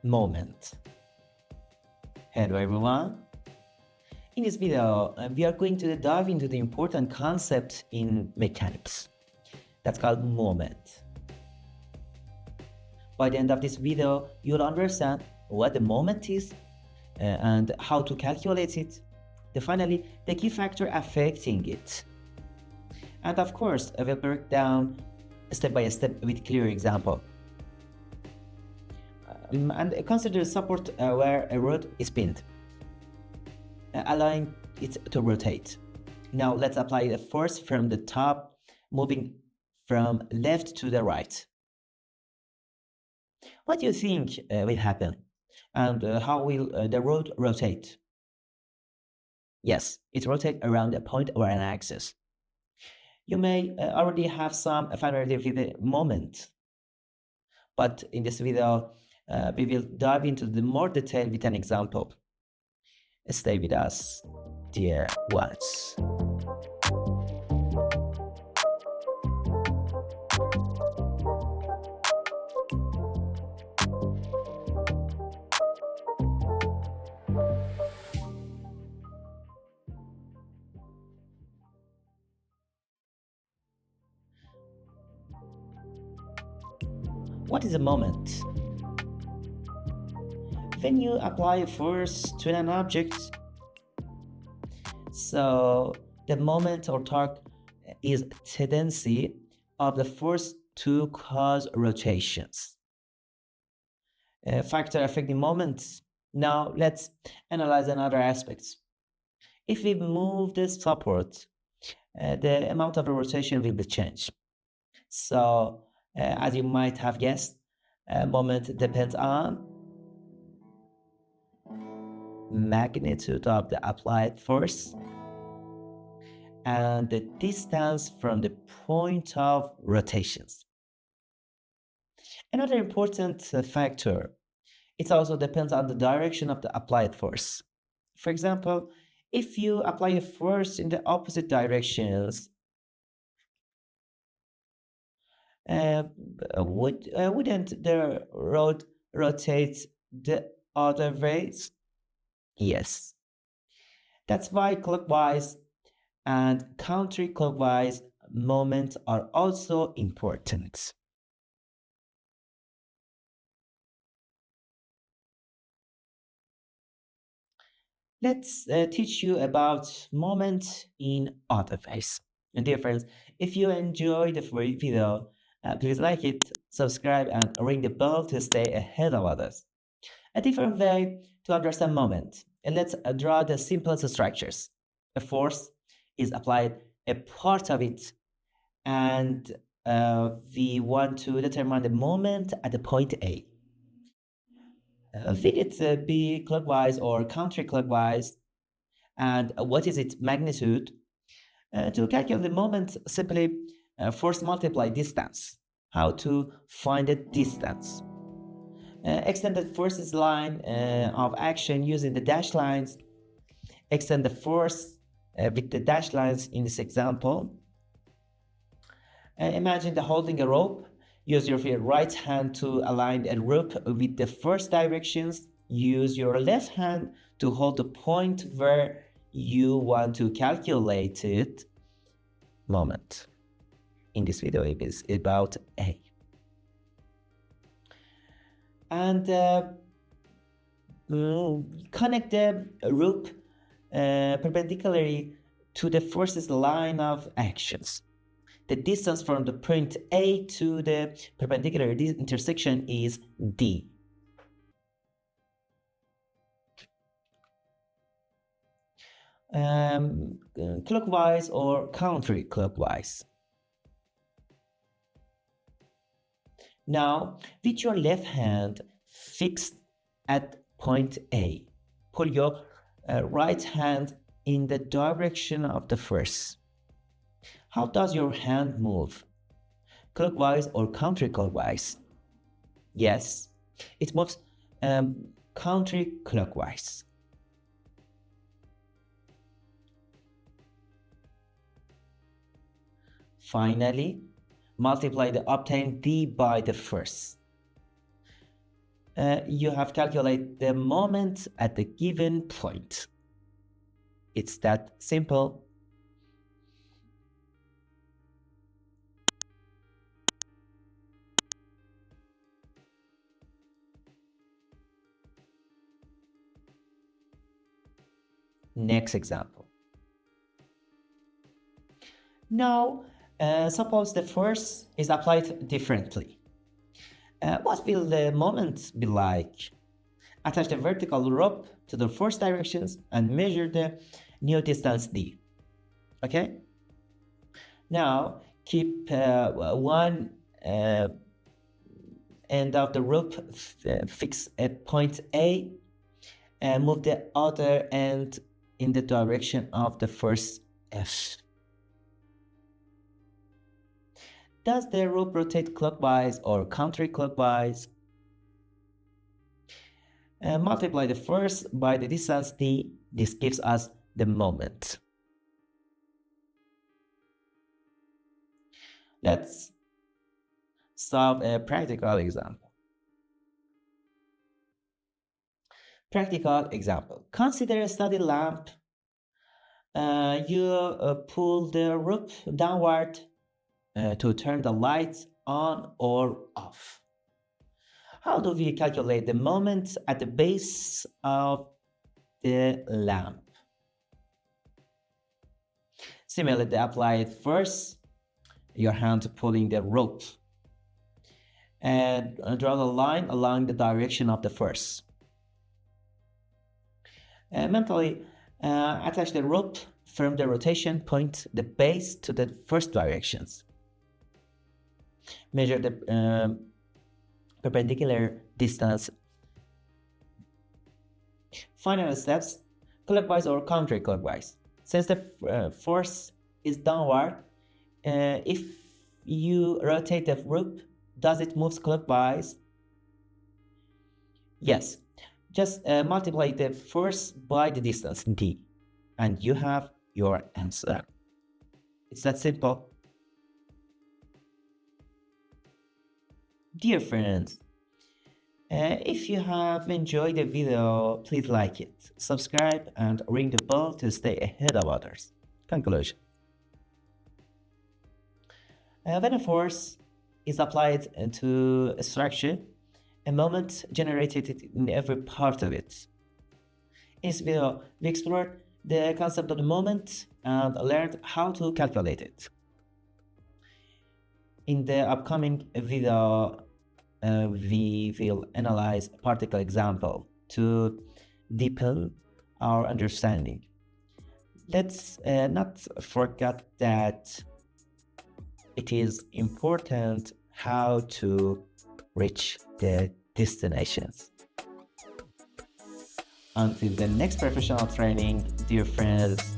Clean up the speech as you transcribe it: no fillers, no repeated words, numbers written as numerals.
moment. Hello everyone. In this video, we are going to dive into the important concept in mechanics. That's called moment. By the end of this video, you'll understand what the moment is and how to calculate it. And finally, the key factor affecting it. And of course, I will break down step by step with clear example. And consider support where a rod is pinned, allowing it to rotate. Now let's apply the force from the top, moving from left to the right. What do you think will happen? And how will the rod rotate? Yes, it rotates around a point or an axis. You may already have some familiarity with the moment, but in this video, we will dive into the more detail with an example. Stay with us, dear ones. What is a moment? When you apply a force to an object, so the moment or torque is tendency of the force to cause rotations. A factor affecting moments. Now let's analyze another aspects. If we move the support, the amount of the rotation will be changed. So as you might have guessed, moment depends on magnitude of the applied force and the distance from the point of rotations. Another important factor, it also depends on the direction of the applied force. For example, if you apply a force in the opposite directions, wouldn't the rod rotate the other ways? Yes. That's why clockwise and counterclockwise moments are also important. Let's teach you about moment in other ways. And dear friends, if you enjoyed the video, please like it, subscribe, and ring the bell to stay ahead of others. A different way to understand moment. And let's draw the simplest structures. A force is applied, a part of it, and we want to determine the moment at the point A. Will it be clockwise or counterclockwise? And what is its magnitude? To calculate the moment, simply force multiply distance. How to find the distance? Extended forces line of action using the dashed lines. Extend the force with the dashed lines in this example. Imagine the holding a rope. Use your right hand to align a rope with the first directions. Use your left hand to hold the point where you want to calculate it. Moment. In this video, it is about A. And connect the rope perpendicularly to the forces line of actions. The distance from the point A to the perpendicular intersection is D. Clockwise or counterclockwise. Now, with your left hand fixed at point A, pull your right hand in the direction of the force. How does your hand move? Clockwise or counterclockwise? Yes, it moves counterclockwise. Finally, multiply the obtained d by the first. you have calculated the moment at the given point. It's that simple. Next example. Now, suppose the force is applied differently. What will the moment be like? Attach the vertical rope to the force directions and measure the new distance d. Okay? Now, keep one end of the rope fixed at point A and move the other end in the direction of the force F. Does the rope rotate clockwise or counterclockwise? Multiply the force by the distance d. This gives us the moment. Let's solve a practical example. Practical example. Consider a study lamp. You pull the rope downward to turn the lights on or off. How do we calculate the moment at the base of the lamp? Similarly, apply it first, your hand pulling the rope, and draw the line along the direction of the force. Mentally, attach the rope from the rotation point, the base, to the first directions. Measure the perpendicular distance. Final steps, clockwise or counterclockwise. Since the force is downward, if you rotate the rope, does it move clockwise? Yes. Just multiply the force by the distance d, and you have your answer. It's that simple. Dear friends, if you have enjoyed the video, please like it, subscribe, and ring the bell to stay ahead of others. Conclusion. When a force is applied to a structure, a moment generated in every part of it. In this video, we explored the concept of the moment and learned how to calculate it. In the upcoming video, we will analyze a particle example to deepen our understanding. Let's not forget that it is important how to reach the destinations. Until the next professional training, dear friends,